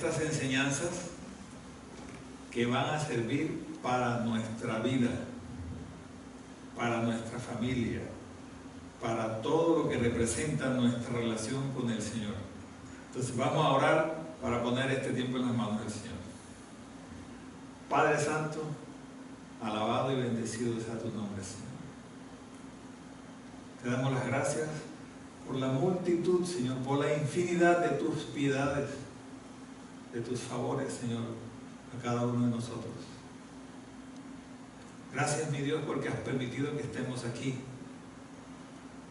estas enseñanzas que van a servir para nuestra vida, para nuestra familia, para todo lo que representa nuestra relación con el Señor. Entonces vamos a orar para poner este tiempo en las manos del Señor. Padre Santo, alabado y bendecido sea tu nombre, Señor. Te damos las gracias por la multitud, Señor, por la infinidad de tus piedades, de tus favores, Señor, a cada uno de nosotros. Gracias, mi Dios, porque has permitido que estemos aquí,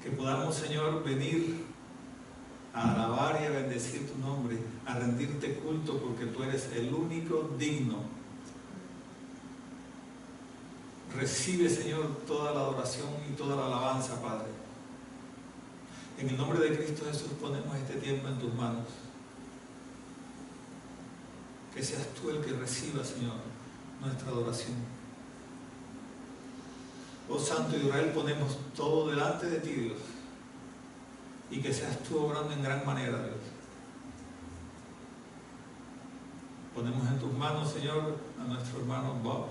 que podamos, Señor, venir a alabar y a bendecir tu nombre, a rendirte culto, porque tú eres el único digno. Recibe, Señor, toda la adoración y toda la alabanza, Padre. En el nombre de Cristo Jesús ponemos este tiempo en tus manos. Que seas tú el que reciba, Señor, nuestra adoración. Oh Santo Israel, ponemos todo delante de ti, Dios. Y que seas tú obrando en gran manera, Dios. Ponemos en tus manos, Señor, a nuestro hermano Bob.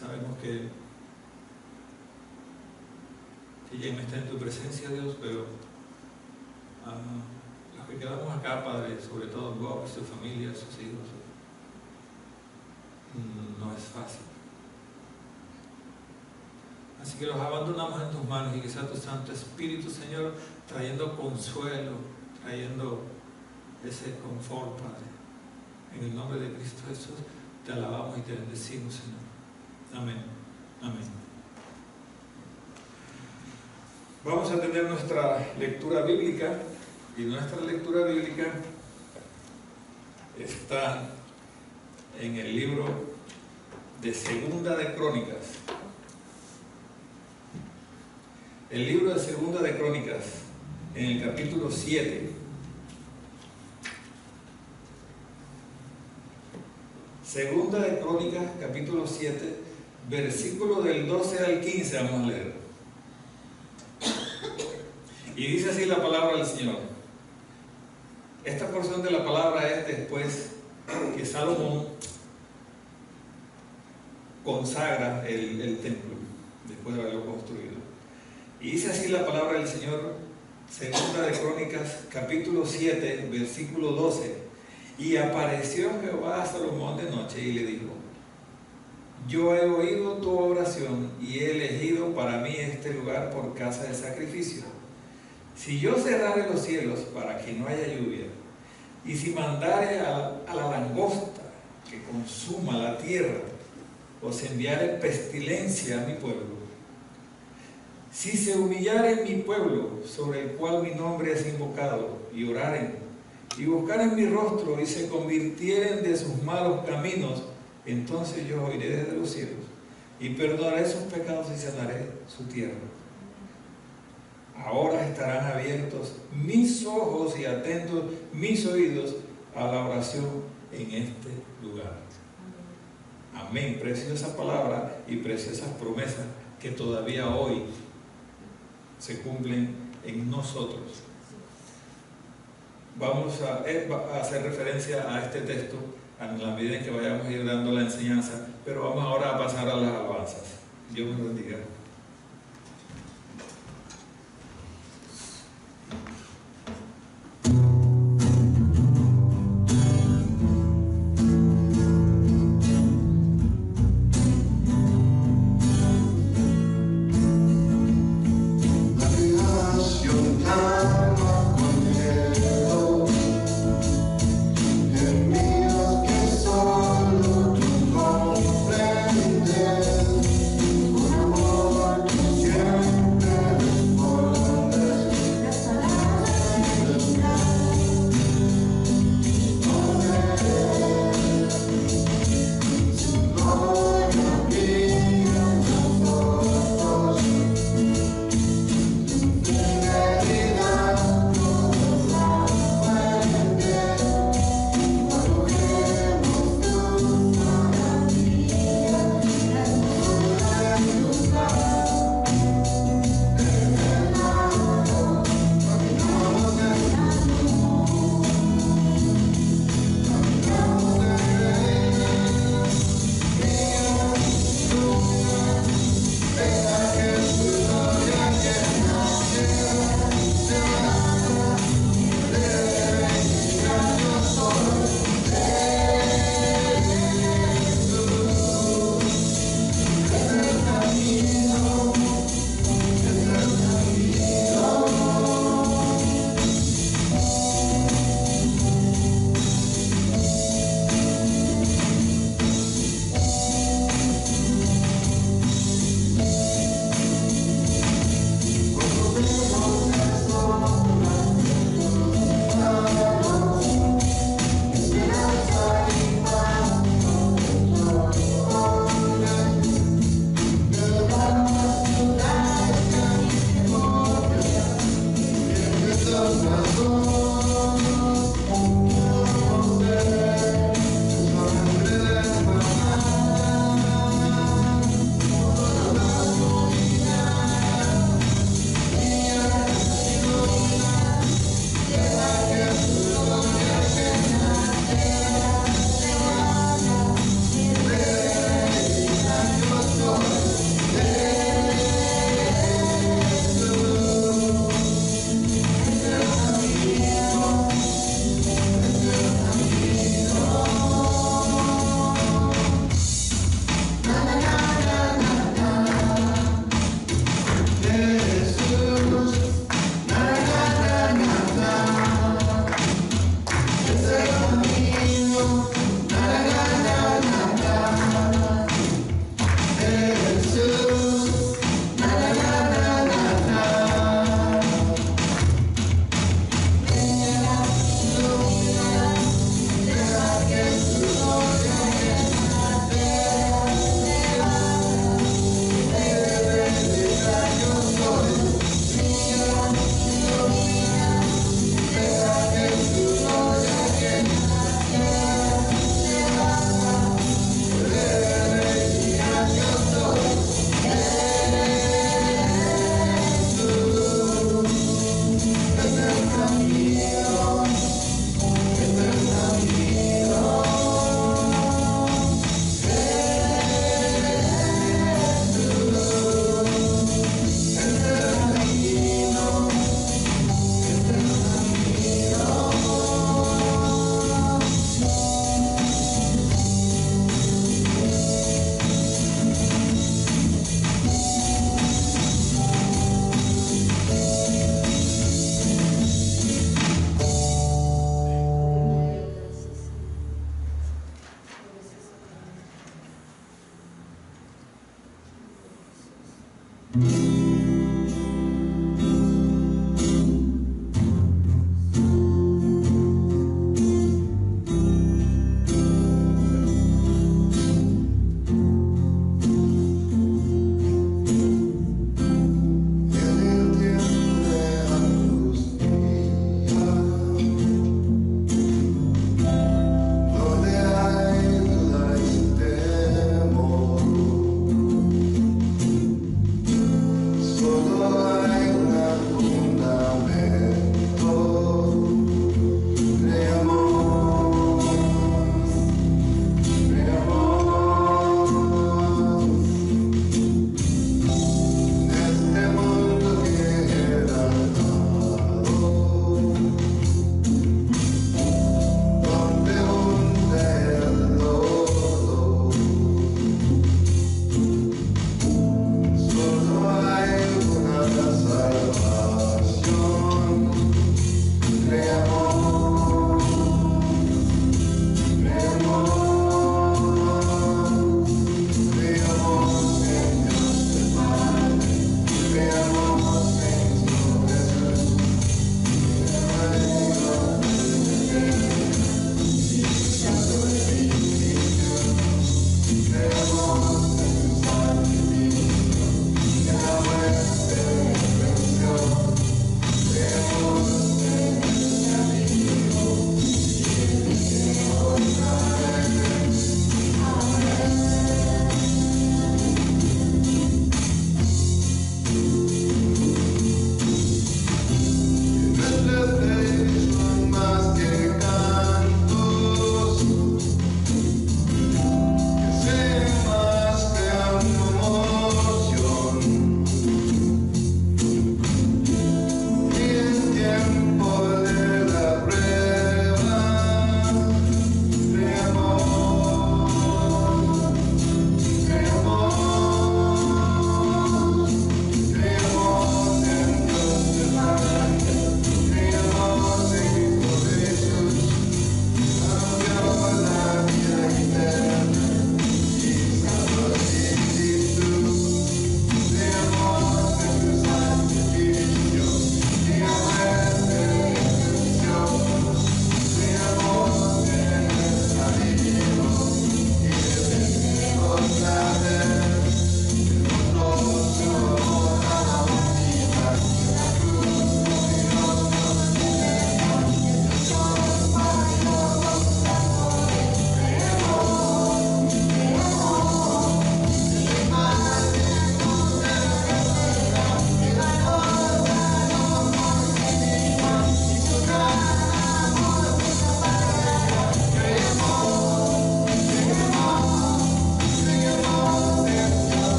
Sabemos que ya está en tu presencia, Dios, pero los que quedamos acá, Padre, sobre todo Bob, su familia, sus hijos, no es fácil. Así que los abandonamos en tus manos y que sea tu Santo Espíritu, Señor, trayendo consuelo, trayendo ese confort, Padre. En el nombre de Cristo Jesús, te alabamos y te bendecimos, Señor. Amén. Amén. Vamos a tener nuestra lectura bíblica, y nuestra lectura bíblica está en el libro de Segunda de Crónicas. El libro de Segunda de Crónicas, en el capítulo 7. Segunda de Crónicas, capítulo 7, versículo del 12 al 15, vamos a leer. Y dice así la palabra del Señor. Esta porción de la palabra es después que Salomón consagra el templo, después de haberlo construido. Y dice así la palabra del Señor, Segunda de Crónicas, capítulo 7, versículo 12. Y apareció Jehová a Salomón de noche y le dijo: yo he oído tu oración y he elegido para mí este lugar por casa de sacrificio. Si yo cerrare los cielos para que no haya lluvia, y si mandare a la langosta que consuma la tierra, o se enviare pestilencia a mi pueblo, si se humillare mi pueblo, sobre el cual mi nombre es invocado, y oraren, y buscaren mi rostro, y se convirtieren de sus malos caminos, entonces yo oiré desde los cielos, y perdonaré sus pecados y sanaré su tierra. Ahora estarán abiertos mis ojos y atentos mis oídos a la oración en este lugar. Amén. Preciosa palabra y preciosas promesas que todavía hoy se cumplen en nosotros. Vamos a hacer referencia a este texto en la medida en que vayamos a ir dando la enseñanza, pero vamos ahora a pasar a las alabanzas. Dios me bendiga. Amor Yeah.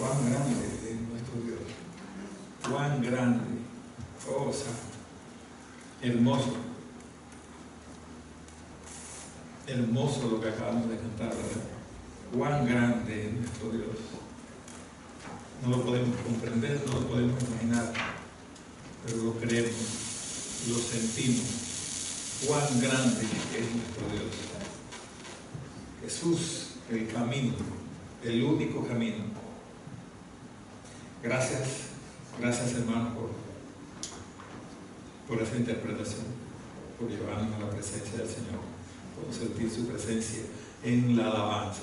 Cuán grande es nuestro Dios. Cuán grande. Oh, santo. Hermoso. Hermoso lo que acabamos de cantar, ¿verdad? Cuán grande es nuestro Dios. No lo podemos comprender, no lo podemos imaginar, pero lo creemos, lo sentimos. Cuán grande es nuestro Dios. Jesús, el camino, el único camino. Gracias, gracias hermano por esa interpretación, por llevarnos a la presencia del Señor, por sentir su presencia en la alabanza.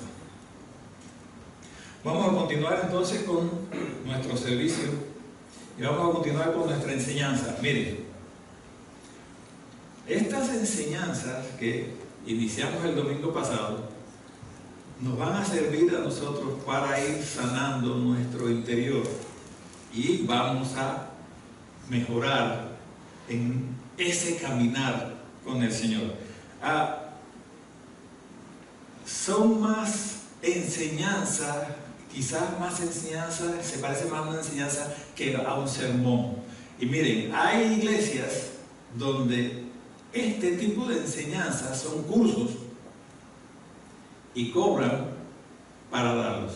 Vamos a continuar entonces con nuestro servicio y vamos a continuar con nuestra enseñanza. Miren, estas enseñanzas que iniciamos el domingo pasado nos van a servir a nosotros para ir sanando nuestro interior y vamos a mejorar en ese caminar con el Señor. Son más enseñanzas, quizás más enseñanzas, se parece más a una enseñanza que a un sermón. Y miren, hay iglesias donde este tipo de enseñanzas son cursos y cobran para darlos.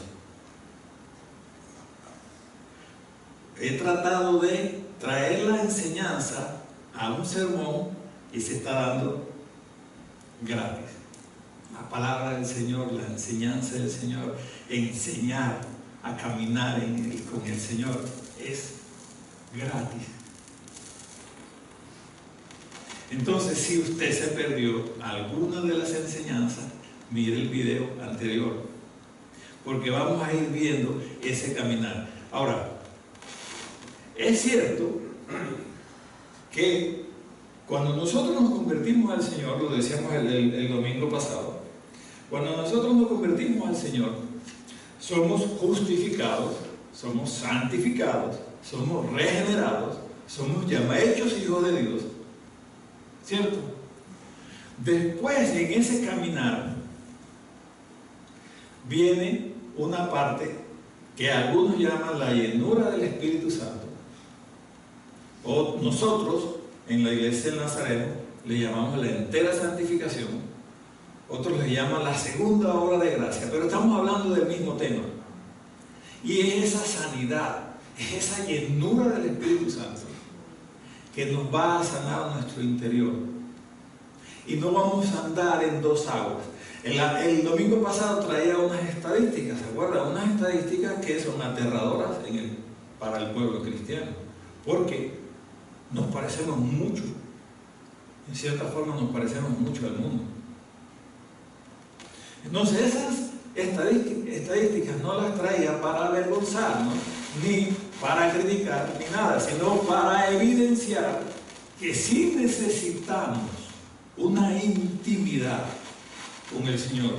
He tratado de traer la enseñanza a un sermón y se está dando gratis. La palabra del Señor, la enseñanza del Señor, enseñar a caminar con el Señor es gratis. Entonces, si usted se perdió alguna de las enseñanzas, mire el video anterior, porque vamos a ir viendo ese caminar. Ahora, es cierto que cuando nosotros nos convertimos al Señor, lo decíamos el domingo pasado, cuando nosotros nos convertimos al Señor, somos justificados, somos santificados, somos regenerados, somos hechos hijos de Dios, ¿cierto? Después, en ese caminar, viene una parte que algunos llaman la llenura del Espíritu Santo, o nosotros en la iglesia del Nazareno le llamamos la entera santificación, otros le llaman la segunda obra de gracia, pero estamos hablando del mismo tema. Y es esa sanidad, es esa llenura del Espíritu Santo que nos va a sanar nuestro interior. Y no vamos a andar en dos aguas. El domingo pasado traía unas estadísticas, ¿se acuerdan? Unas estadísticas que son aterradoras para el pueblo cristiano, porque nos parecemos mucho, en cierta forma nos parecemos mucho al mundo. Entonces esas estadísticas no las traía para avergonzarnos, ni para criticar, ni nada, sino para evidenciar que sí necesitamos una intimidad con el Señor.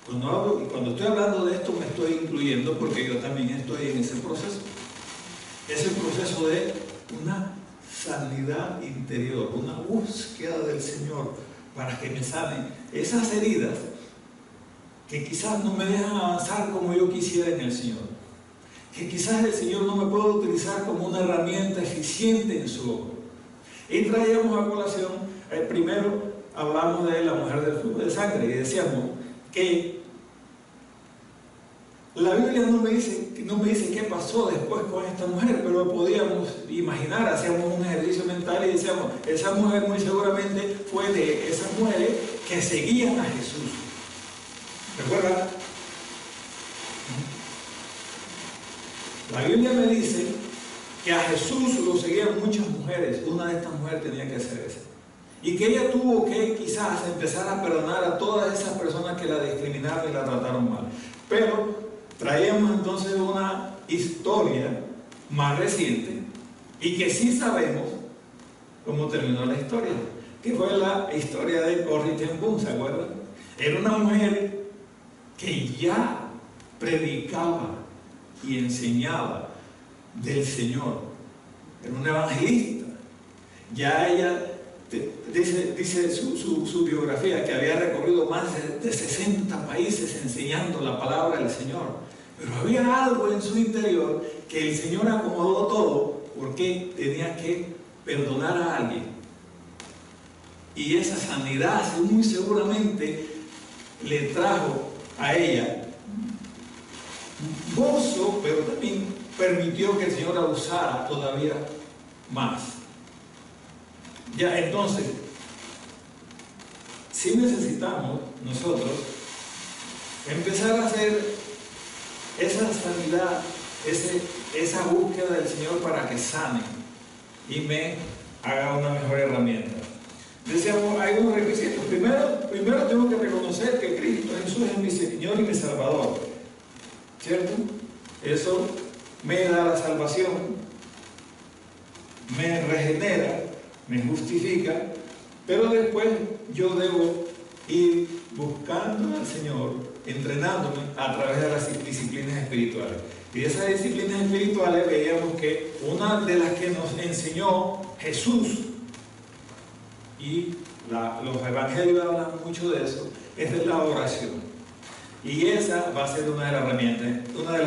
Cuando estoy hablando de esto me estoy incluyendo porque yo también estoy en ese proceso. Es el proceso de una sanidad interior, una búsqueda del Señor para que me sane esas heridas que quizás no me dejan avanzar como yo quisiera en el Señor, que quizás el Señor no me puede utilizar como una herramienta eficiente en su obra. Y traíamos a colación, primero hablamos de la mujer del flujo de sangre y decíamos que la Biblia no me dice qué pasó después con esta mujer, pero podíamos imaginar, hacíamos un ejercicio mental y decíamos, esa mujer muy seguramente fue de esas mujeres que seguían a Jesús. ¿Recuerdan? La Biblia me dice que a Jesús lo seguían muchas mujeres. Una de estas mujeres tenía que ser esa. Y que ella tuvo que quizás empezar a perdonar a todas esas personas que la discriminaron y la trataron mal. Pero traíamos entonces una historia más reciente y que sí sabemos cómo terminó la historia, que fue la historia de Corrie ten Boom, ¿se acuerdan? Era una mujer que ya predicaba y enseñaba del Señor, era una evangelista. Ya ella dice su biografía que había recorrido más de 60 países enseñando la palabra del Señor. Pero había algo en su interior que el Señor acomodó todo porque tenía que perdonar a alguien. Y esa sanidad muy seguramente le trajo a ella gozo, pero también permitió que el Señor la usara todavía más. Ya, entonces, si necesitamos nosotros empezar a hacer esa sanidad, esa búsqueda del Señor para que sane y me haga una mejor herramienta. Decíamos, hay unos requisitos. Primero tengo que reconocer que Cristo Jesús es mi Señor y mi Salvador, ¿cierto? Eso me da la salvación, me regenera, me justifica, pero después yo debo ir buscando al Señor, entrenándome a través de las disciplinas espirituales. Y de esas disciplinas espirituales veíamos que una de las que nos enseñó Jesús, y los evangelios hablan mucho de eso, es de la oración. Y esa va a ser una de las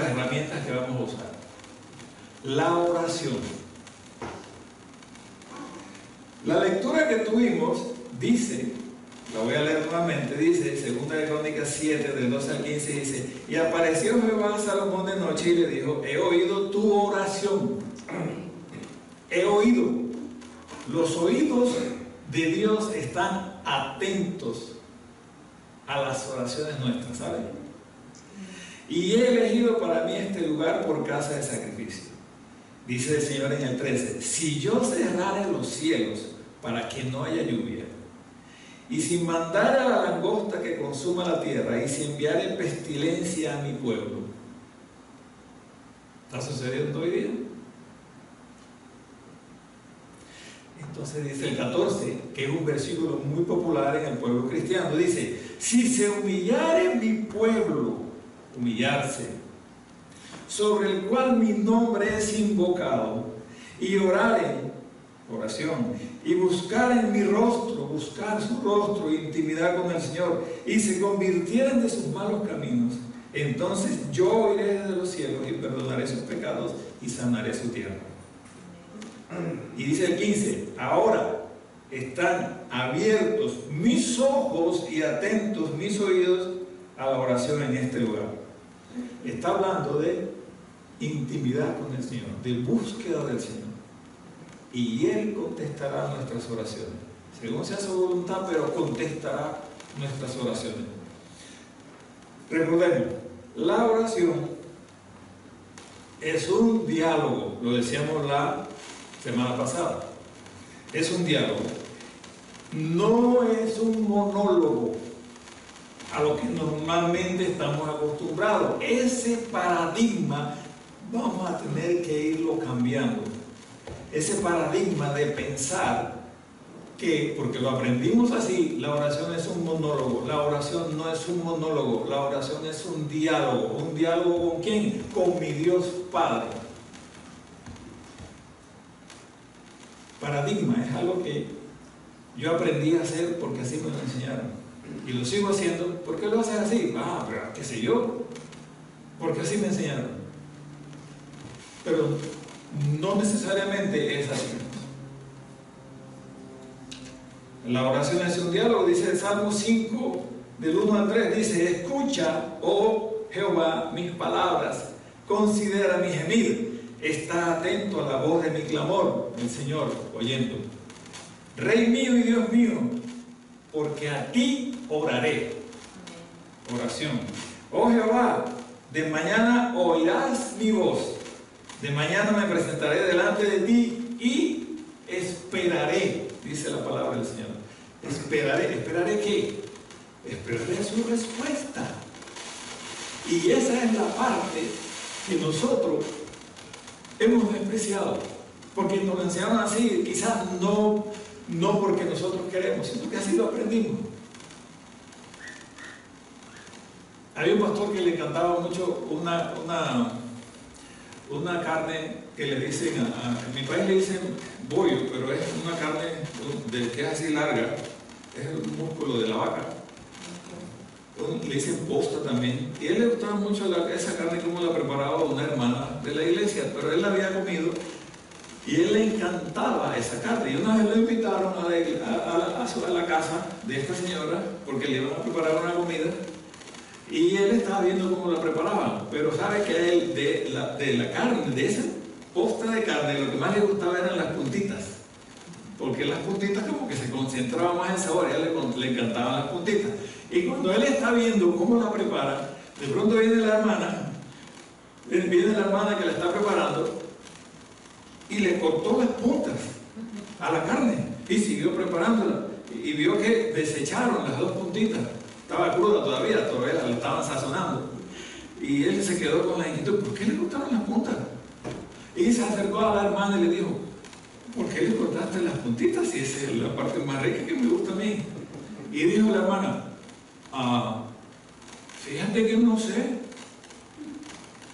herramientas que vamos a usar. La oración. La lectura que tuvimos dice, la voy a leer nuevamente, dice, 2 de Crónicas 7, del 12 al 15, dice: y apareció Jehová a Salomón de noche y le dijo: he oído tu oración. He oído. Los oídos de Dios están atentos a las oraciones nuestras, ¿saben? Y he elegido para mí este lugar por casa de sacrificio. Dice el Señor en el 13: si yo cerrare los cielos para que no haya lluvia, y si mandare a la langosta que consuma la tierra, y si enviare pestilencia a mi pueblo. ¿Está sucediendo hoy día? Entonces dice el 14, que es un versículo muy popular en el pueblo cristiano, dice: si se humillare mi pueblo, humillarse, sobre el cual mi nombre es invocado, y oraren, oración, y buscaren mi rostro, buscar su rostro, intimidad con el Señor, y se convirtieren de sus malos caminos, entonces yo oiré desde los cielos y perdonaré sus pecados y sanaré su tierra. Y dice el 15: ahora están abiertos mis ojos y atentos mis oídos a la oración en este lugar. Está hablando de intimidad con el Señor, de búsqueda del Señor. Y Él contestará nuestras oraciones, según sea su voluntad, pero contestará nuestras oraciones. Recordemos, la oración es un diálogo, lo decíamos la semana pasada. Es un diálogo, no es un monólogo a lo que normalmente estamos acostumbrados. Ese paradigma vamos a tener que irlo cambiando. Ese paradigma de pensar que, porque lo aprendimos así, la oración es un monólogo. La oración no es un monólogo, la oración es un diálogo. ¿Un diálogo con quién? Con mi Dios Padre. Paradigma es algo que yo aprendí a hacer porque así me lo enseñaron. Y lo sigo haciendo. ¿Por qué lo haces así? Pero qué sé yo. Porque así me enseñaron. Pero no necesariamente es así. La oración es un diálogo, dice el Salmo 5, del 1 al 3, dice: escucha, oh Jehová, mis palabras, considera mi gemir, está atento a la voz de mi clamor, el Señor oyendo. Rey mío y Dios mío, porque a ti oraré. Oración. Oh Jehová, de mañana oirás mi voz. De mañana me presentaré delante de ti y esperaré, dice la palabra del Señor. Esperaré. ¿Esperaré qué? Esperaré su respuesta. Y esa es la parte que nosotros hemos despreciado, porque nos lo enseñaron así, quizás no porque nosotros queremos, sino que así lo aprendimos. Había un pastor que le encantaba mucho una carne que le dicen, en mi país le dicen bollo, pero es una carne que es así larga, es el músculo de la vaca, le dicen posta también, y a él le gustaba mucho esa carne como la preparaba una hermana de la iglesia, pero él la había comido y a él le encantaba esa carne. Y una vez lo invitaron a la casa de esta señora porque le iban a preparar una comida y él estaba viendo cómo la preparaban, pero sabe que a él de la carne, de esa posta de carne, lo que más le gustaba eran las puntitas, porque las puntitas como que se concentraba más el sabor, y a él le encantaban las puntitas. Y cuando él está viendo cómo la prepara, de pronto viene la hermana que la está preparando y le cortó las puntas a la carne y siguió preparándola, y vio que desecharon las dos puntitas, estaba cruda todavía la estaban sazonando, y él se quedó con la inquietud, ¿por qué le cortaron las puntas? Y se acercó a la hermana y le dijo, ¿por qué le cortaste las puntitas si esa es la parte más rica que me gusta a mí? Y dijo la hermana, fíjate que no sé,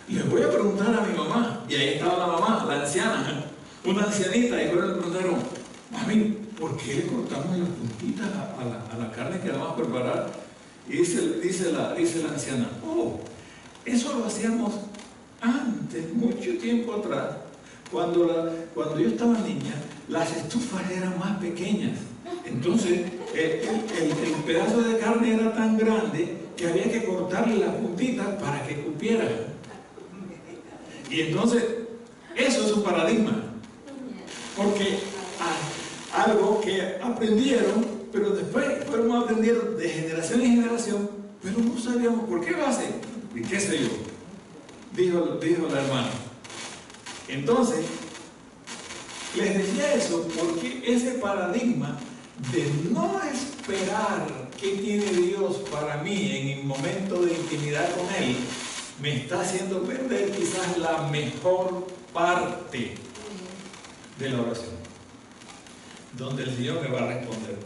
le voy a preguntar a mi mamá. Y ahí estaba la mamá, la anciana, una ancianita, y fueron le preguntaron, mami, ¿por qué le cortamos las puntitas a la carne que vamos a preparar? Y dice la anciana, eso lo hacíamos antes, mucho tiempo atrás, cuando yo estaba niña, las estufas eran más pequeñas. Entonces, el pedazo de carne era tan grande que había que cortarle las puntitas para que cupiera. Y entonces, eso es un paradigma. Porque algo que aprendieron, pero después fueron aprendiendo de generación en generación, pero no sabíamos por qué lo hacen. ¿Y qué sé yo? Dijo la hermana. Entonces, les decía eso porque ese paradigma de no esperar qué tiene Dios para mí en mi momento de intimidad con Él, me está haciendo perder quizás la mejor parte de la oración, donde el Señor me va a responder.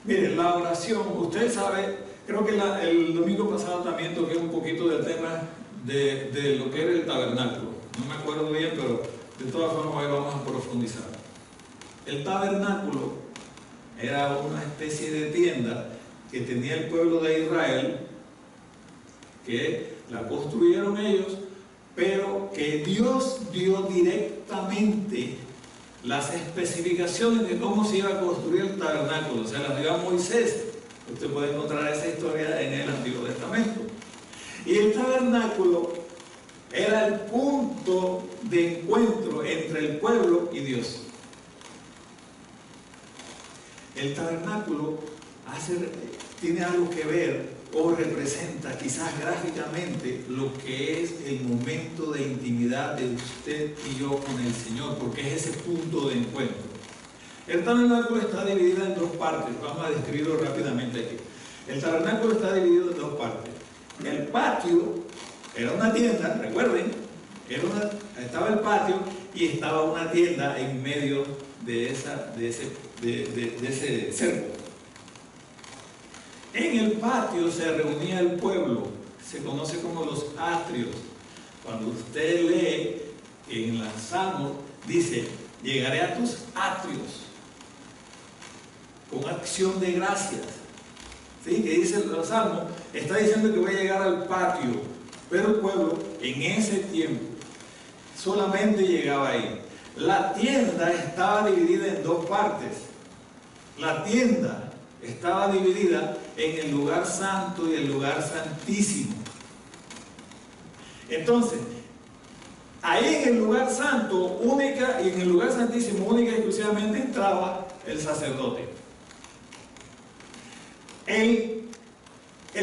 Miren, la oración, usted sabe, creo que el domingo pasado también toqué un poquito del tema de lo que era el tabernáculo. No me acuerdo bien, pero de todas formas hoy vamos a profundizar. El tabernáculo era una especie de tienda que tenía el pueblo de Israel, que la construyeron ellos, pero que Dios dio directamente las especificaciones de cómo se iba a construir el tabernáculo. Se las dio a Moisés. Usted puede encontrar esa historia en el Antiguo Testamento. Y el tabernáculo era el punto de encuentro entre el pueblo y Dios. El tabernáculo tiene algo que ver o representa quizás gráficamente lo que es el momento de intimidad de usted y yo con el Señor, porque es ese punto de encuentro. El tabernáculo está dividido en dos partes. Vamos a describirlo rápidamente aquí. El tabernáculo está dividido en dos partes. El patio era una tienda, recuerden, estaba el patio y estaba una tienda en medio de ese cerco. En el patio se reunía el pueblo, se conoce como los atrios. Cuando usted lee en los Salmos, dice, llegaré a tus atrios con acción de gracias. ¿Sí? Que dice los Salmos, está diciendo que voy a llegar al patio, pero el pueblo en ese tiempo solamente llegaba ahí. La tienda estaba dividida en dos partes. La tienda estaba dividida en el lugar santo y el lugar santísimo. Entonces, ahí en el lugar santo y en el lugar santísimo única y exclusivamente entraba el sacerdote. El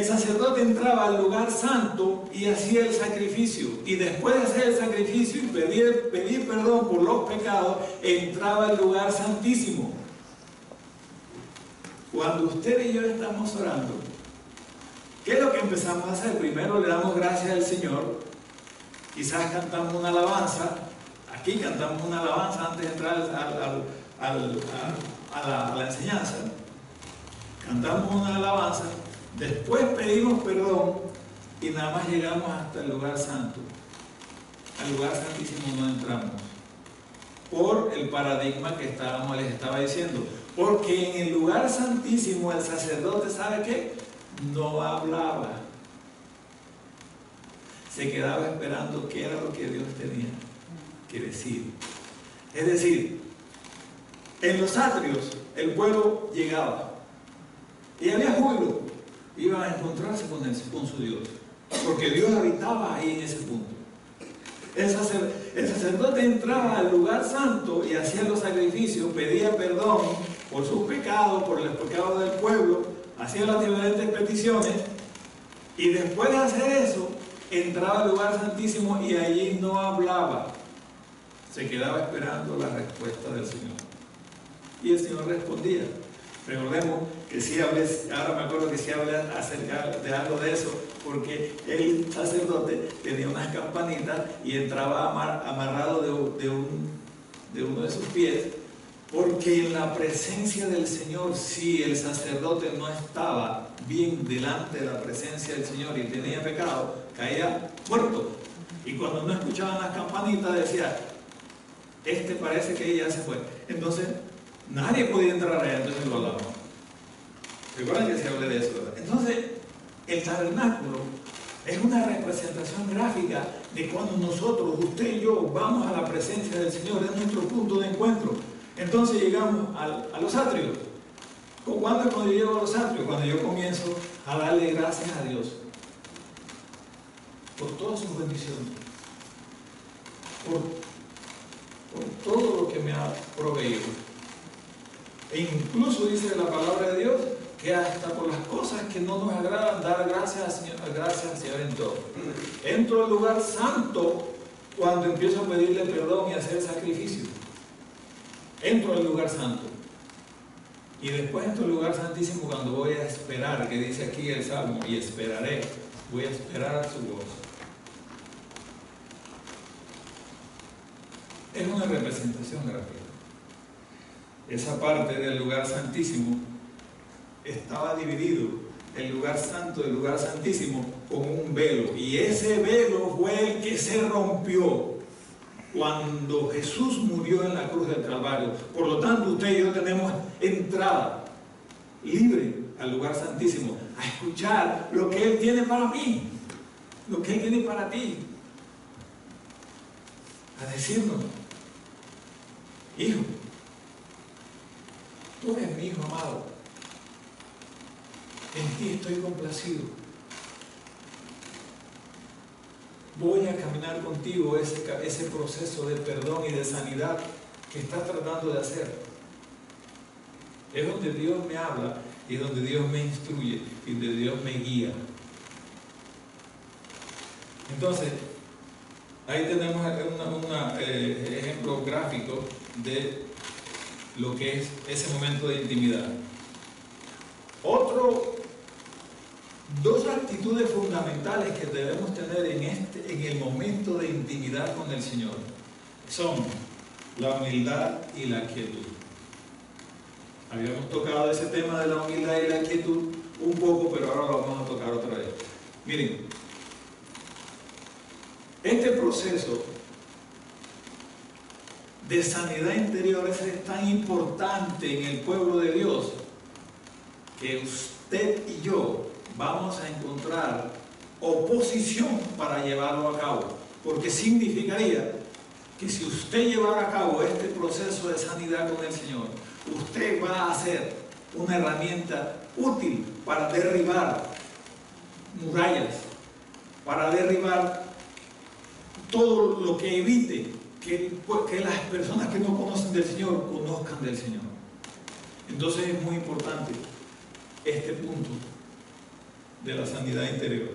sacerdote entraba al lugar santo y hacía el sacrificio, y después de hacer el sacrificio y pedir perdón por los pecados, entraba al lugar santísimo. Cuando usted y yo estamos orando, ¿qué es lo que empezamos a hacer? Primero le damos gracias al Señor, quizás cantamos una alabanza, aquí cantamos una alabanza antes de entrar a la enseñanza, cantamos una alabanza, después pedimos perdón y nada más llegamos hasta el lugar santo. Al lugar santísimo no entramos, por el paradigma que les estaba diciendo. Porque en el lugar santísimo el sacerdote, ¿sabe qué? no hablaba. Se quedaba esperando qué era lo que Dios tenía que decir. Es decir, en los atrios el pueblo llegaba y había júbilo. Iban a encontrarse con su Dios, porque Dios habitaba ahí en ese punto. El sacerdote entraba al lugar santo y hacía los sacrificios, pedía perdón por sus pecados, por los pecados del pueblo, hacía las diferentes peticiones, y después de hacer eso, entraba al lugar santísimo y allí no hablaba. Se quedaba esperando la respuesta del Señor. Y el Señor respondía. Recordemos que sí hablé, ahora me acuerdo que sí hablé acerca de algo de eso, porque el sacerdote tenía unas campanitas y entraba amarrado de uno de sus pies, porque en la presencia del Señor, si el sacerdote no estaba bien delante de la presencia del Señor y tenía pecado, caía muerto. Y cuando no escuchaban las campanitas decía, parece que ya se fue. Entonces nadie podía entrar allá, entonces lo hablaban. Recuerden que se hablé de eso, ¿verdad? Entonces, el tabernáculo es una representación gráfica de cuando nosotros, usted y yo, vamos a la presencia del Señor, es nuestro punto de encuentro. Entonces llegamos a los atrios. ¿Cuándo es cuando yo llego a los atrios? Cuando yo comienzo a darle gracias a Dios por todas sus bendiciones, por todo lo que me ha proveído. E incluso dice la palabra de Dios que hasta por las cosas que no nos agradan, dar gracias al Señor en todo. Entro al lugar santo cuando empiezo a pedirle perdón y hacer sacrificio. Entro al lugar santo. Y después entro al lugar santísimo cuando voy a esperar, que dice aquí el Salmo, y esperaré. Voy a esperar su voz. Es una representación gráfica. Esa parte del lugar santísimo estaba dividido, el lugar santo del lugar santísimo, con un velo. Y ese velo fue el que se rompió cuando Jesús murió en la cruz del Calvario. Por lo tanto, usted y yo tenemos entrada libre al lugar santísimo, a escuchar lo que Él tiene para mí, lo que Él tiene para ti, a decirnos, hijo, tú eres mi hijo amado, en ti estoy complacido, voy a caminar contigo ese proceso de perdón y de sanidad que estás tratando de hacer. Es donde Dios me habla y donde Dios me instruye y donde Dios me guía. Entonces, ahí tenemos un ejemplo gráfico de lo que es ese momento de intimidad. Dos actitudes fundamentales que debemos tener en el momento de intimidad con el Señor son la humildad y la quietud. Habíamos tocado ese tema de la humildad y la quietud un poco, pero ahora lo vamos a tocar otra vez. Miren, este proceso de sanidad interior es tan importante en el pueblo de Dios que usted y yo vamos a encontrar oposición para llevarlo a cabo, porque significaría que si usted llevara a cabo este proceso de sanidad con el Señor, usted va a ser una herramienta útil para derribar murallas, para derribar todo lo que evite que las personas que no conocen del Señor conozcan del Señor. Entonces es muy importante este punto de la sanidad interior.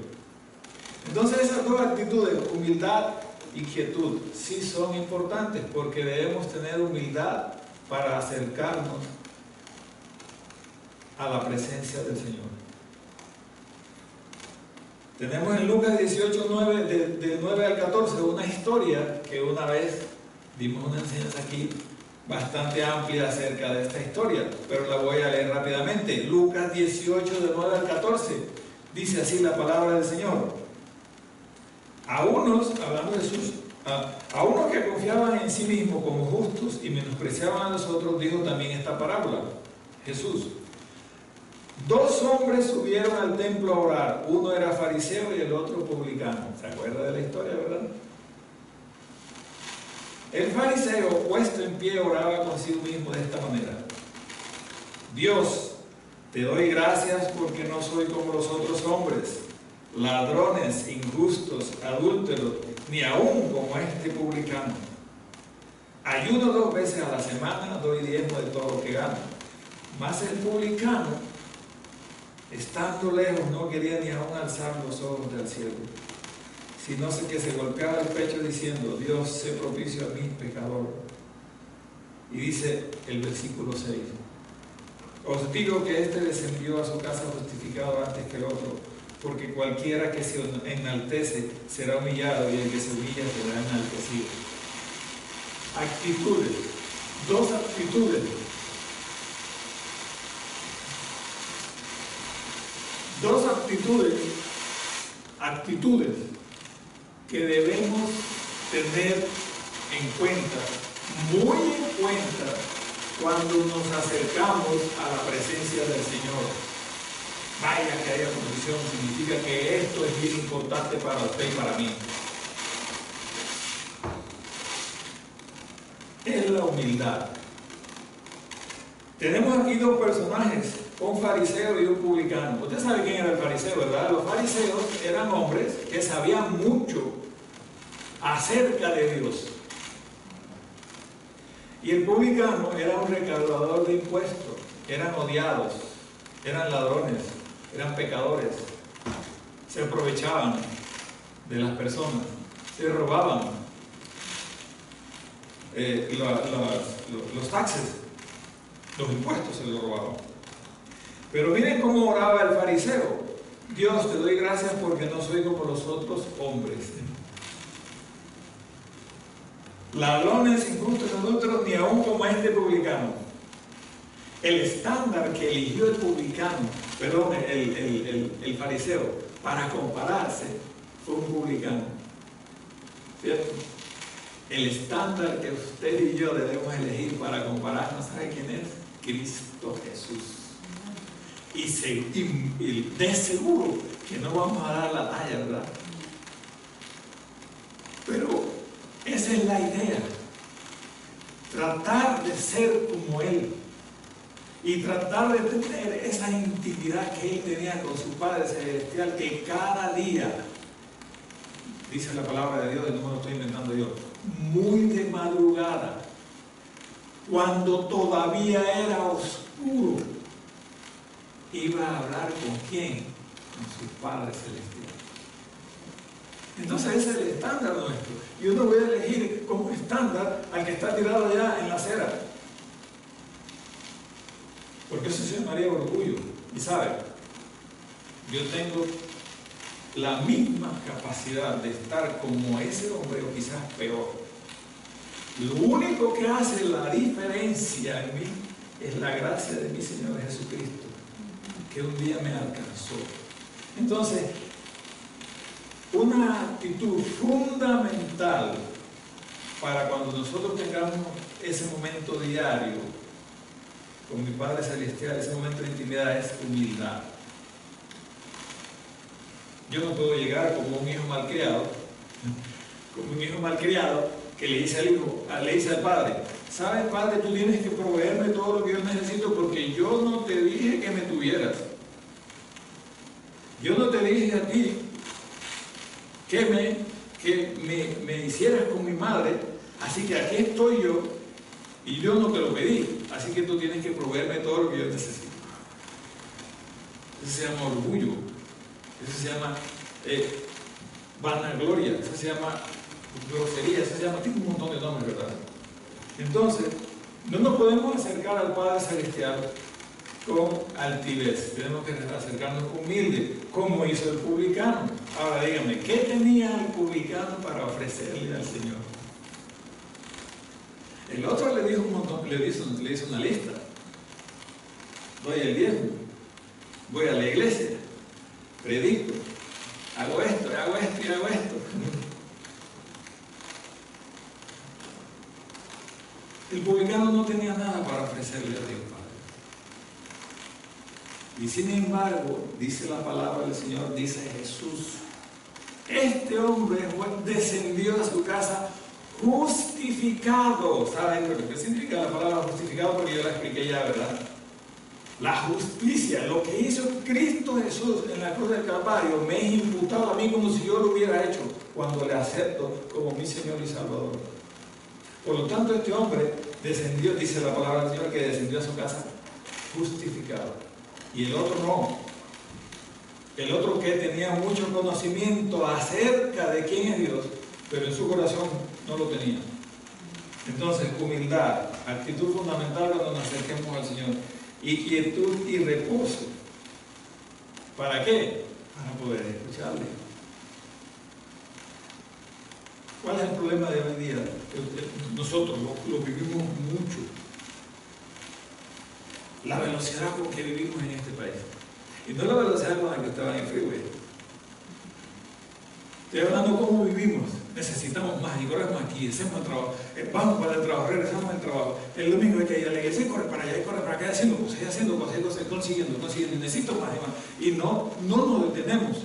Entonces esas dos actitudes, humildad y quietud, sí son importantes, porque debemos tener humildad para acercarnos a la presencia del Señor. Tenemos en Lucas 18:9, del 9 al 14, una historia que una vez dimos una enseñanza aquí bastante amplia acerca de esta historia, pero la voy a leer rápidamente. Lucas 18, del 9 al 14, dice así la palabra del Señor. A unos, hablando de Jesús, a unos que confiaban en sí mismos como justos y menospreciaban a los otros, dijo también esta parábola, Jesús. Dos hombres subieron al templo a orar. Uno era fariseo y el otro publicano. ¿Se acuerda de la historia, verdad? El fariseo, puesto en pie, oraba consigo mismo de esta manera: Dios, te doy gracias porque no soy como los otros hombres, ladrones, injustos, adúlteros, ni aún como este publicano. Ayuno 2 veces a la semana, doy diezmo de todo lo que gano. Mas el publicano, estando lejos, no quería ni aún alzar los ojos del cielo, sino que se golpeaba el pecho diciendo: Dios, sé propicio a mí, pecador. Y dice el versículo 6: os digo que éste descendió a su casa justificado antes que el otro, porque cualquiera que se enaltece será humillado, y el que se humilla será enaltecido. Actitudes, dos actitudes. Dos actitudes que debemos tener en cuenta, muy en cuenta, cuando nos acercamos a la presencia del Señor. Vaya que haya confusión, significa que esto es bien importante para usted y para mí. Es la humildad. Tenemos aquí dos personajes, un fariseo y un publicano. Usted sabe quién era el fariseo, ¿verdad? Los fariseos eran hombres que sabían mucho acerca de Dios. Y el publicano era un recaudador de impuestos. Eran odiados, eran ladrones, eran pecadores. Se aprovechaban de las personas, se robaban los taxes, los impuestos se los robaban. Pero miren cómo oraba el fariseo: Dios, te doy gracias porque no soy como los otros hombres, ladrones, injustos, adúlteros, ni aún como este publicano. El estándar que eligió el publicano, perdón, el fariseo, para compararse, fue un publicano, ¿cierto? El estándar que usted y yo debemos elegir para compararnos, ¿sabe quién es? Cristo Jesús. Y de seguro que no vamos a dar la talla, ¿verdad? Pero esa es la idea. Tratar de ser como Él. Y tratar de tener esa intimidad que Él tenía con su Padre Celestial, que cada día, dice la palabra de Dios, y no me lo estoy inventando yo, muy de madrugada, cuando todavía era oscuro, iba a hablar con ¿quién? Con su Padre Celestial. Entonces ese es el estándar nuestro. Yo no voy a elegir como estándar al que está tirado allá en la acera, porque eso se llamaría orgullo. Y sabe, yo tengo la misma capacidad de estar como ese hombre o quizás peor. Lo único que hace la diferencia en mí es la gracia de mi Señor Jesucristo, que un día me alcanzó. Entonces, una actitud fundamental para cuando nosotros tengamos ese momento diario con mi Padre Celestial, ese momento de intimidad, es humildad. Yo no puedo llegar como un hijo malcriado, que le dice al hijo, le dice al padre: ¿sabes, padre? Tú tienes que proveerme todo lo que yo necesito porque yo no te dije que me tuvieras. Yo no te dije a ti que me hicieras con mi madre, así que aquí estoy yo y yo no te lo pedí, así que tú tienes que proveerme todo lo que yo necesito. Eso se llama orgullo, eso se llama vanagloria, eso se llama grosería, eso se llama, tiene un montón de nombres, ¿verdad? Entonces, no nos podemos acercar al Padre Celestial con altivez, tenemos que acercarnos humilde, como hizo el publicano. Ahora díganme, ¿qué tenía el publicano para ofrecerle al Señor? El otro le dijo un montón, le hizo una lista: doy el diezmo, voy a la iglesia, predico, hago esto y hago esto. El publicano no tenía nada para ofrecerle a Dios Padre. Y sin embargo, dice la palabra del Señor, dice Jesús, este hombre descendió a su casa justificado. ¿Saben lo que significa la palabra justificado? Porque yo la expliqué ya, ¿verdad? La justicia, lo que hizo Cristo Jesús en la cruz del Calvario, me es imputado a mí como si yo lo hubiera hecho cuando le acepto como mi Señor y Salvador. Por lo tanto, este hombre descendió, dice la palabra del Señor, que descendió a su casa justificado. Y el otro no. El otro que tenía mucho conocimiento acerca de quién es Dios, pero en su corazón no lo tenía. Entonces, humildad, actitud fundamental cuando nos acerquemos al Señor. Y quietud y reposo. ¿Para qué? Para poder escucharle. ¿Cuál es el problema de hoy en día? Nosotros lo vivimos mucho. La velocidad con que vivimos en este país. Y no la velocidad con la que estaban en freeway. Estoy hablando de cómo vivimos. Necesitamos más y corremos aquí, hacemos el trabajo, vamos para el trabajo, regresamos al trabajo. El domingo hay que ir a la iglesia y corre para allá y corre para acá, haciendo cosas, consiguiendo, necesito más y más. Y no nos detenemos.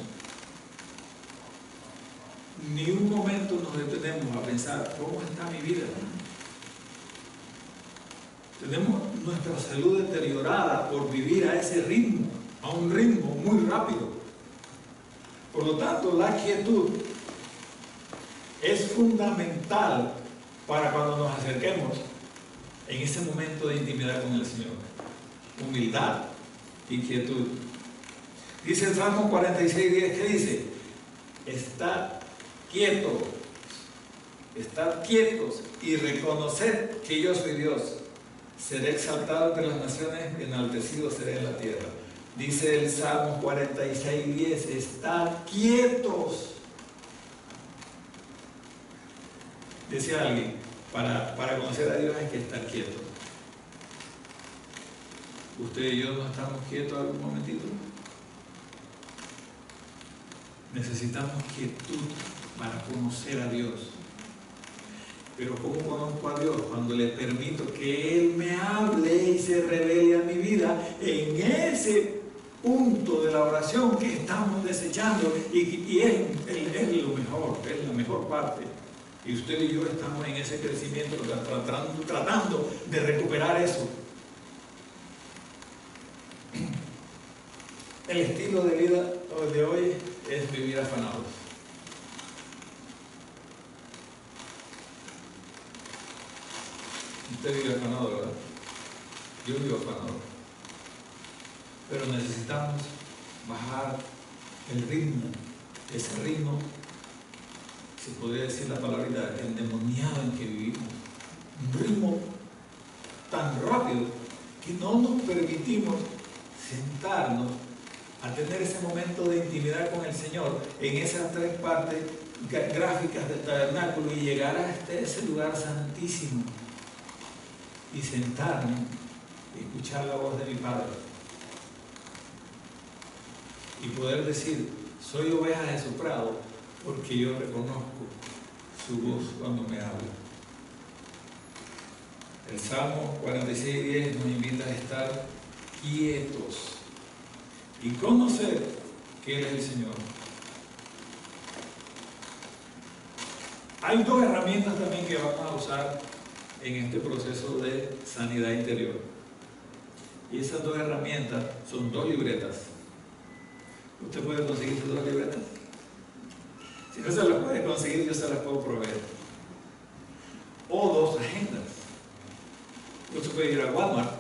Ni un momento nos detenemos a pensar, ¿cómo está mi vida? Tenemos nuestra salud deteriorada por vivir a ese ritmo, a un ritmo muy rápido. Por lo tanto, la quietud es fundamental para cuando nos acerquemos en ese momento de intimidad con el Señor. Humildad y quietud. Dice el Salmo 46:10, ¿qué dice? Estad quietos y reconoced que yo soy Dios. Seré exaltado entre las naciones, enaltecido seré en la tierra. Dice el Salmo 46:10, estad quietos. Decía alguien, para conocer a Dios hay que estar quieto. ¿Usted y yo no estamos quietos algún momentito? Necesitamos quietud para conocer a Dios. Pero ¿cómo conozco a Dios? Cuando le permito que Él me hable y se revele a mi vida en ese punto de la oración que estamos desechando y es lo mejor, es la mejor parte. Y usted y yo estamos en ese crecimiento, tratando de recuperar eso. El estilo de vida de hoy es vivir afanados. Usted vive afanado, ¿verdad? Yo vivo afanado. Pero necesitamos bajar el ritmo, ese ritmo, se podría decir la palabrita, endemoniado en que vivimos. Un ritmo tan rápido que no nos permitimos sentarnos a tener ese momento de intimidad con el Señor en esas tres partes gráficas del tabernáculo y llegar hasta ese lugar santísimo y sentarme y escuchar la voz de mi Padre y poder decir, soy oveja de su prado porque yo reconozco su voz cuando me habla. El Salmo 46:10 nos invita a estar quietos y conocer que Él es el Señor. Hay dos herramientas también que vamos a usar en este proceso de sanidad interior. Y esas dos herramientas son dos libretas. ¿Usted puede conseguir sus dos libretas? Si no se las puede conseguir, yo se las puedo proveer. O dos agendas. Usted puede ir a Walmart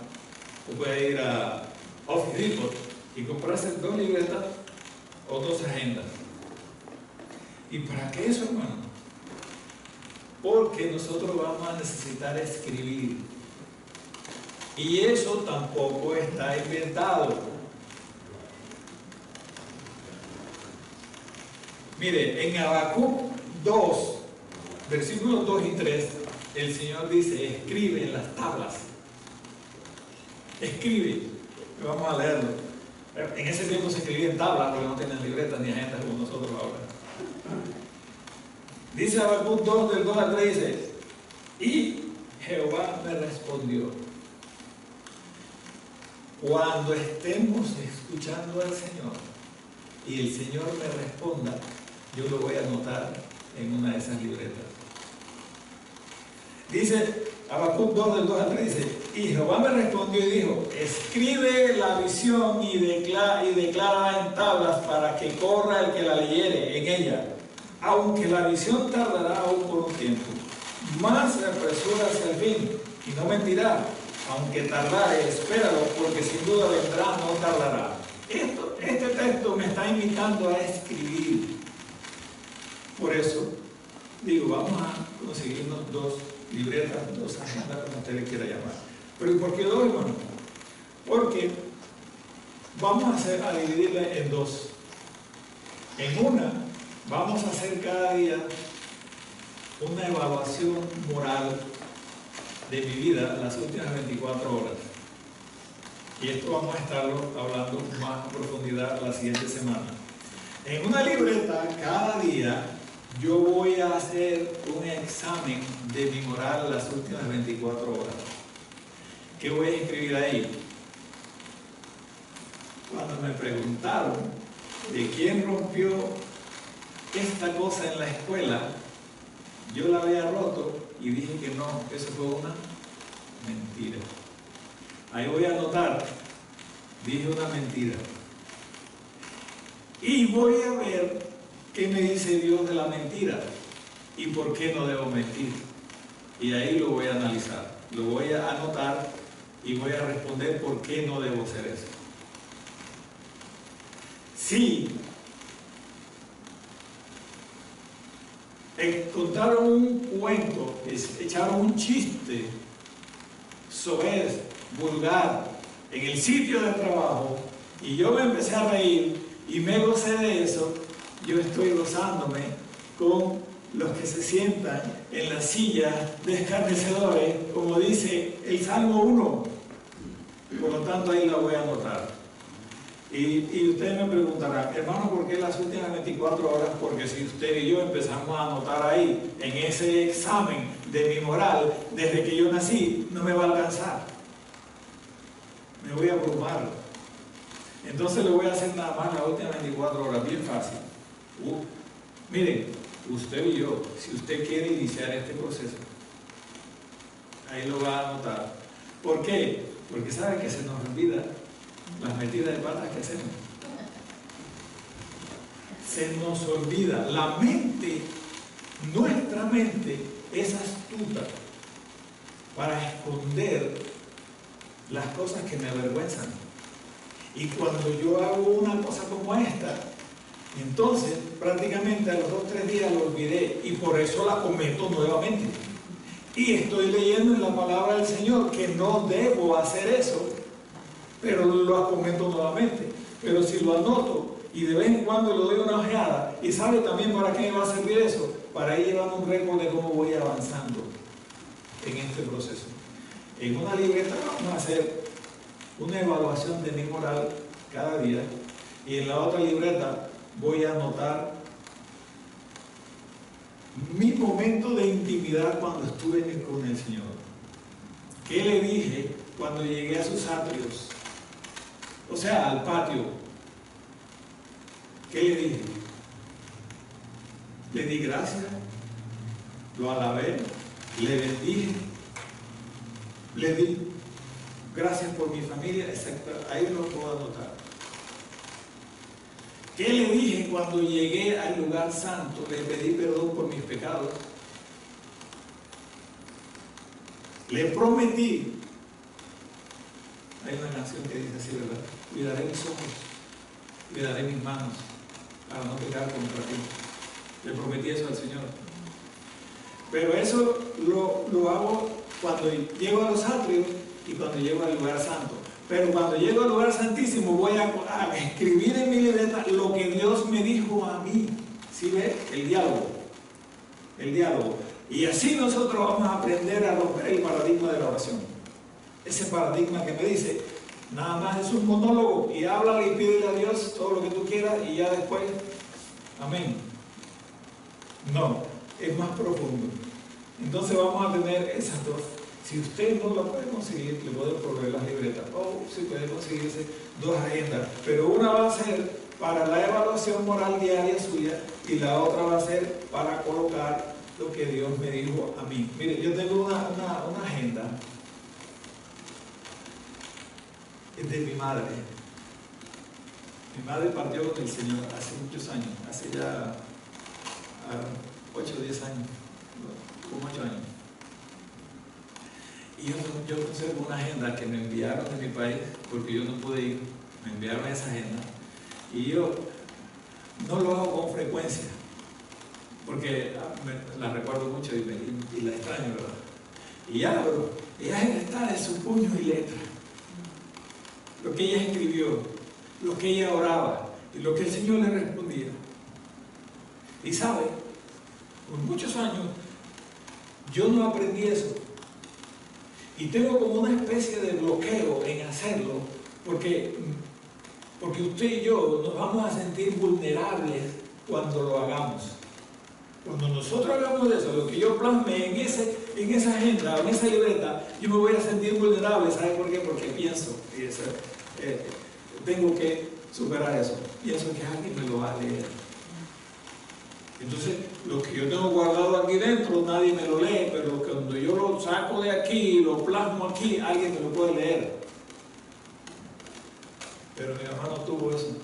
o puede ir a Office Depot y comprarse dos libretas o dos agendas. ¿Y para qué eso, hermano? Porque nosotros vamos a necesitar escribir. Y eso tampoco está inventado. Mire, en Habacuc 2, versículos 2 y 3, el Señor dice, escribe en las tablas. Escribe. Vamos a leerlo. En ese tiempo se escribía en tablas porque no tenían libretas ni agendas como nosotros ahora. Dice Habacuc 2, del 2 al 3, dice, y Jehová me respondió, cuando estemos escuchando al Señor y el Señor me responda, yo lo voy a anotar en una de esas libretas. Dice Habacuc 2, del 2 al 3, dice: y Jehová me respondió y dijo: escribe la visión y declara en tablas para que corra el que la leyere en ella. Aunque la visión tardará aún por un tiempo, más se apresura hacia el fin y no mentirá. Aunque tardare, espéralo, porque sin duda vendrá, no tardará. Este texto me está invitando a escribir. Por eso digo, vamos a conseguirnos 2 libretas, 2 agendas, como usted le quiera llamar. Pero ¿y por qué 2, hermano? Porque vamos a dividirla en 2. En una, vamos a hacer cada día una evaluación moral de mi vida las últimas 24 horas. Y esto vamos a estarlo hablando más a profundidad la siguiente semana. En una libreta, cada día, yo voy a hacer un examen de mi moral las últimas 24 horas. ¿Qué voy a escribir ahí? Cuando me preguntaron de quién rompió esta cosa en la escuela, yo la había roto y dije que no, eso fue una mentira. Ahí voy a anotar, dije una mentira. Y voy a ver qué me dice Dios de la mentira y por qué no debo mentir. Y ahí lo voy a analizar, lo voy a anotar y voy a responder por qué no debo hacer eso. Si contaron un cuento, echaron un chiste soez, vulgar, en el sitio de trabajo, y yo me empecé a reír y me gocé de eso, yo estoy gozándome con los que se sientan en las sillas de escarnecedores, como dice el Salmo 1. Por lo tanto, ahí la voy a anotar. Y ustedes me preguntarán, hermano, ¿por qué las últimas 24 horas? Porque si usted y yo empezamos a anotar ahí, en ese examen de mi moral, desde que yo nací, no me va a alcanzar. Me voy a abrumar. Entonces le voy a hacer nada más las últimas 24 horas, bien fácil. Miren, usted y yo, si usted quiere iniciar este proceso, ahí lo va a anotar. ¿Por qué? Porque sabe que se nos olvida las metidas de patas que hacemos. Se nos olvida. La mente, nuestra mente, es astuta para esconder las cosas que me avergüenzan. Y cuando yo hago una cosa como esta, entonces prácticamente a los 2 o 3 días lo olvidé y por eso la cometo nuevamente. Y estoy leyendo en la palabra del Señor que no debo hacer eso, pero lo cometo nuevamente. Pero si lo anoto y de vez en cuando le doy una ojeada, y sabe también para qué me va a servir eso, para ir llevando un récord de cómo voy avanzando en este proceso. En una libreta vamos a hacer una evaluación de mi moral cada día, y en la otra libreta voy a anotar mi momento de intimidad cuando estuve con el Señor. ¿Qué le dije cuando llegué a sus atrios? O sea, al patio. ¿Qué le dije? Le di gracias, lo alabé, le bendije, le di gracias por mi familia, etc. Ahí lo puedo anotar. ¿Qué le dije cuando llegué al lugar santo? Le pedí perdón por mis pecados. Le prometí. Hay una canción que dice así, ¿verdad? Cuidaré mis ojos, cuidaré mis manos, para no pecar contra ti. Le prometí eso al Señor. Pero eso lo hago cuando llego a los atrios y cuando llego al lugar santo. Pero cuando llego al lugar santísimo voy a escribir en mi libreta lo que Dios me dijo a mí. ¿Sí ve? El diálogo. El diálogo. Y así nosotros vamos a aprender a romper el paradigma de la oración. Ese paradigma que me dice, nada más es un monólogo y háblale y pídele a Dios todo lo que tú quieras y ya después, amén. No, es más profundo. Entonces vamos a tener esas dos Si usted no la puede conseguir, le puedo proveer las libretas. O si puede conseguirse 2 agendas, pero una va a ser para la evaluación moral diaria suya y la otra va a ser para colocar lo que Dios me dijo a mí. Mire, yo tengo una agenda de mi madre. Mi madre partió con el Señor hace muchos años, hace ya 8 o 10 años, como 8 años. Y yo conservo una agenda que me enviaron de mi país, porque yo no pude ir, me enviaron esa agenda, y yo no lo hago con frecuencia, porque la recuerdo mucho y la extraño, ¿verdad? Y abro, y ahí está de su puño y letra, lo que ella escribió, lo que ella oraba, y lo que el Señor le respondía. Y sabe, por muchos años, yo no aprendí eso. Y tengo como una especie de bloqueo en hacerlo, porque usted y yo nos vamos a sentir vulnerables cuando lo hagamos. Cuando nosotros hagamos eso, lo que yo plasme en esa agenda, en esa libreta, yo me voy a sentir vulnerable. ¿Sabe por qué? Porque pienso, tengo que superar eso. Pienso que alguien me lo va a leer. Entonces, lo que yo tengo guardado aquí dentro, nadie me lo lee, pero cuando yo lo saco de aquí, lo plasmo aquí, alguien me lo puede leer. Pero mi mamá no tuvo eso.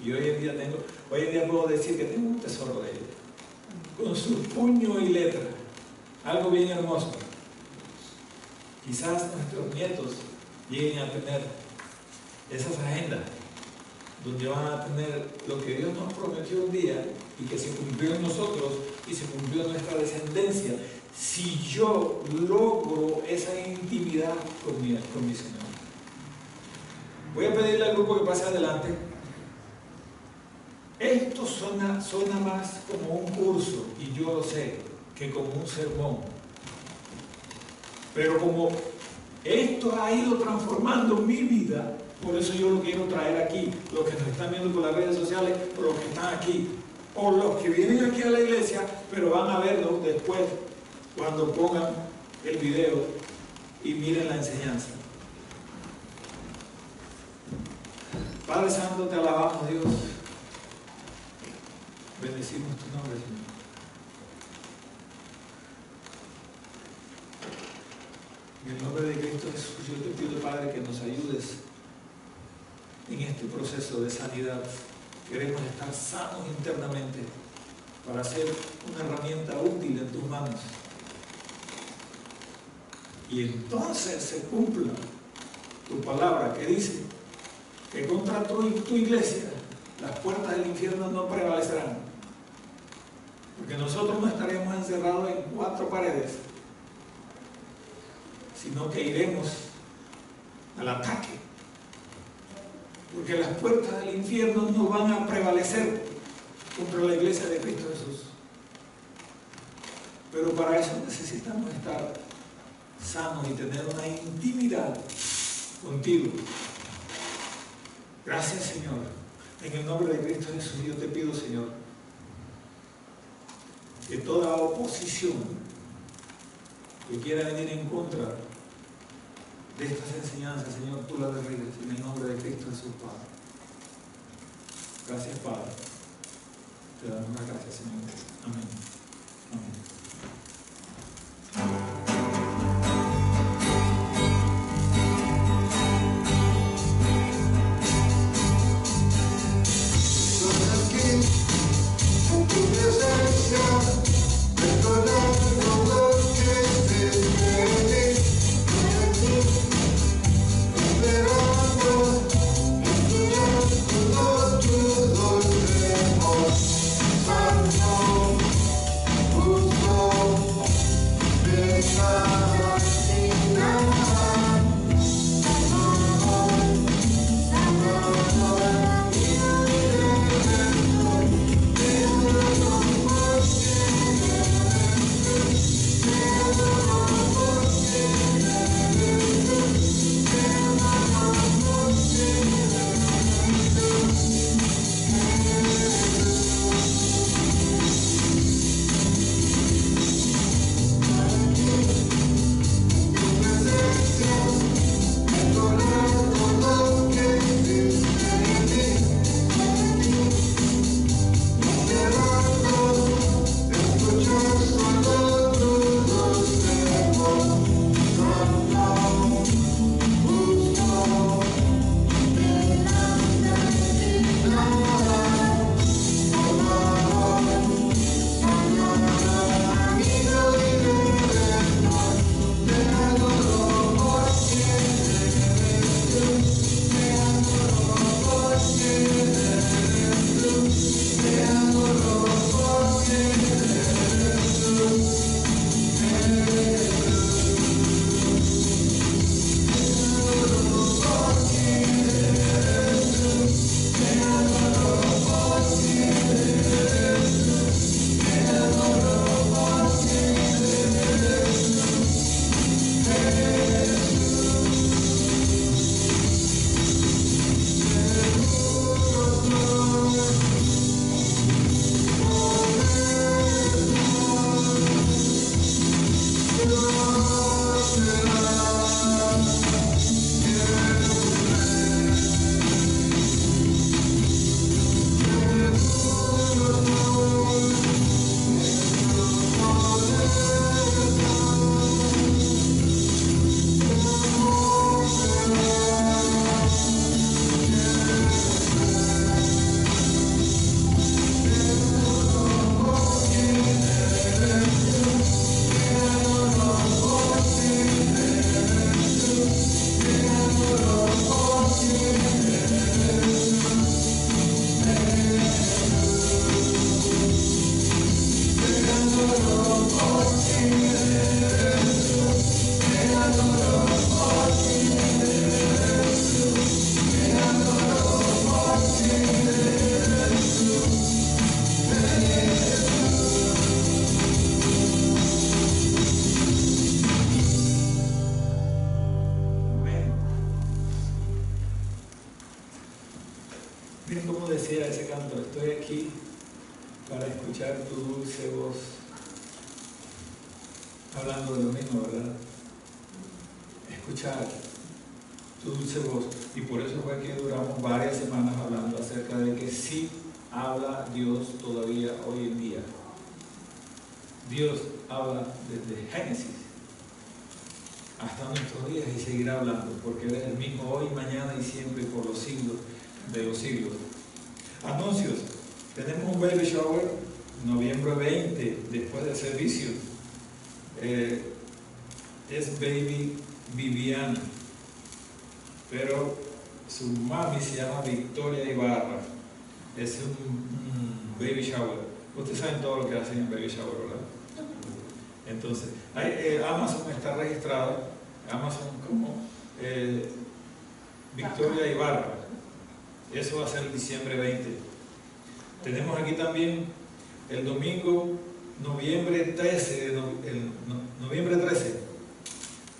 Y hoy en día puedo decir que tengo un tesoro de ella. Con su puño y letra. Algo bien hermoso. Quizás nuestros nietos lleguen a tener esas agendas, donde van a tener lo que Dios nos prometió un día y que se cumplió en nosotros y se cumplió en nuestra descendencia, si yo logro esa intimidad con mi Señor. Voy a pedirle al grupo que pase adelante. Esto suena más como un curso, y yo lo sé, que como un sermón. Pero como esto ha ido transformando mi vida, por eso yo lo quiero traer aquí, los que nos están viendo por las redes sociales, o los que están aquí, o los que vienen aquí a la iglesia, pero van a verlo después, cuando pongan el video y miren la enseñanza. Padre Santo, te alabamos, Dios. Bendecimos tu nombre, Señor. En el nombre de Cristo Jesús, yo te pido, Padre, que nos ayudes en este proceso de sanidad. Queremos estar sanos internamente para ser una herramienta útil en tus manos. Y entonces se cumpla tu palabra que dice que contra tu iglesia las puertas del infierno no prevalecerán. Porque nosotros no estaremos encerrados en 4 paredes, sino que iremos al ataque. Porque las puertas del infierno no van a prevalecer contra la iglesia de Cristo Jesús. Pero para eso necesitamos estar sanos y tener una intimidad contigo. Gracias, Señor. En el nombre de Cristo Jesús, yo te pido, Señor, que toda oposición que quiera venir en contra de estas enseñanzas, Señor, tú las derribes en el nombre de Cristo Jesús, Padre. Gracias, Padre. Te damos una gracia, Señor. Amén. Amén. para escuchar tu dulce voz, hablando de lo mismo, ¿verdad? Escuchar tu dulce voz. Y por eso fue que duramos varias semanas hablando acerca de que sí habla Dios todavía hoy en día. Dios habla desde Génesis hasta nuestros días y seguirá hablando, porque Él es el mismo hoy, mañana y siempre, por los siglos de los siglos. Anuncios. Tenemos un baby shower noviembre 20, después del servicio. Es baby Viviana, pero su mami se llama Victoria Ibarra. Es un baby shower. Ustedes saben todo lo que hacen en baby shower, ¿verdad? Entonces, Amazon está registrado, Amazon como Victoria Ibarra. Eso va a ser el diciembre 20. Tenemos aquí también el domingo, noviembre 13, noviembre 13.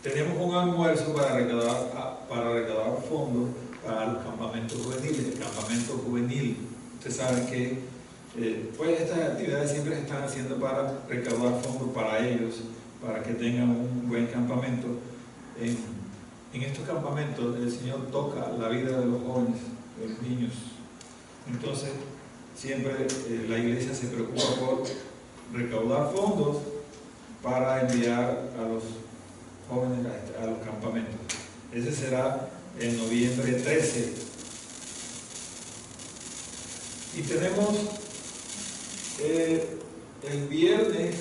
Tenemos un almuerzo para recaudar fondos para los campamentos juveniles, el campamento juvenil. Ustedes saben que pues estas actividades siempre se están haciendo para recaudar fondos para ellos, para que tengan un buen campamento. En estos campamentos el Señor toca la vida de los jóvenes, de los niños. Entonces, siempre la iglesia se preocupa por recaudar fondos para enviar a los jóvenes a los campamentos. Ese será en noviembre 13. Y tenemos el viernes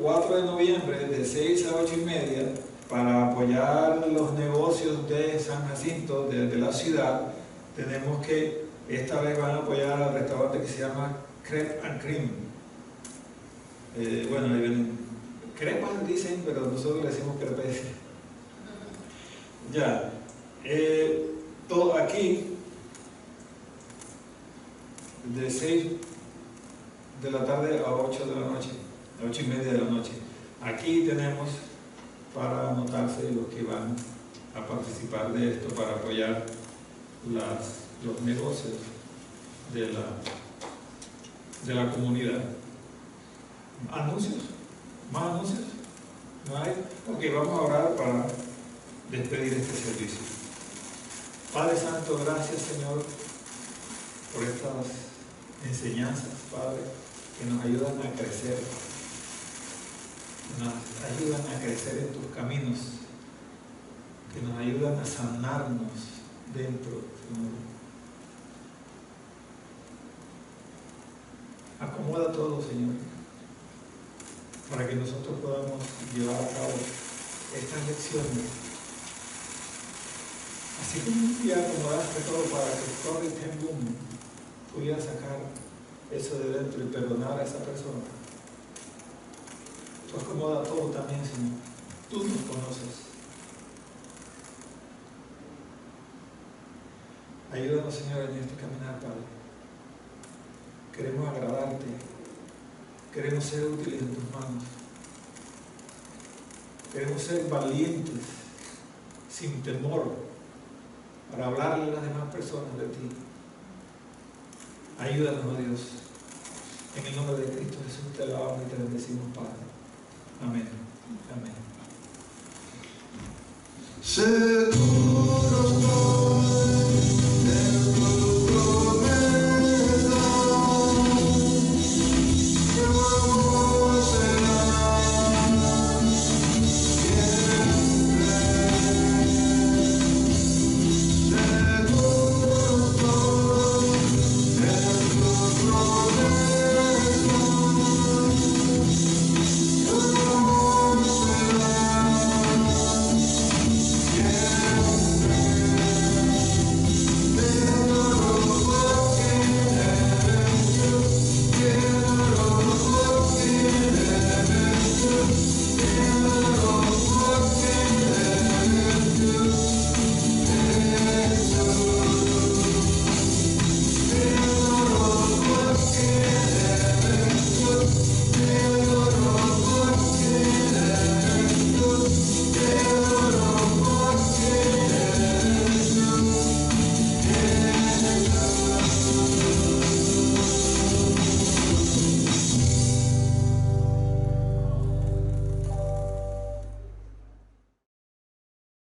4 de noviembre de 6 a 8 y media para apoyar los negocios de San Jacinto, de la ciudad. Tenemos que esta vez van a apoyar al restaurante que se llama Crepe and Cream. Bueno, crepas dicen, pero nosotros le decimos crepes. Ya, todo aquí de 6 de la tarde a 8 de la noche, a 8 y media de la noche. Aquí tenemos para anotarse los que van a participar de esto para apoyar los negocios de la comunidad. ¿Anuncios? ¿Más anuncios? ¿No hay? Ok, vamos a orar para despedir este servicio. Padre Santo, gracias Señor por estas enseñanzas, Padre, que nos ayudan a crecer, nos ayudan a crecer en tus caminos, que nos ayudan a sanarnos dentro, Señor. Acomoda todo, Señor, para que nosotros podamos llevar a cabo estas lecciones. Así como un día acomodaste todo para que Corey ten Boom pudiera sacar eso de dentro y perdonar a esa persona. Tú acomoda todo también, Señor. Tú nos conoces. Ayúdanos, Señor, en este caminar, Padre. Queremos agradarte. Queremos ser útiles en tus manos. Queremos ser valientes, sin temor, para hablarle a las demás personas de ti. Ayúdanos, oh Dios. En el nombre de Cristo Jesús te alabamos y te bendecimos, Padre. Amén. Amén.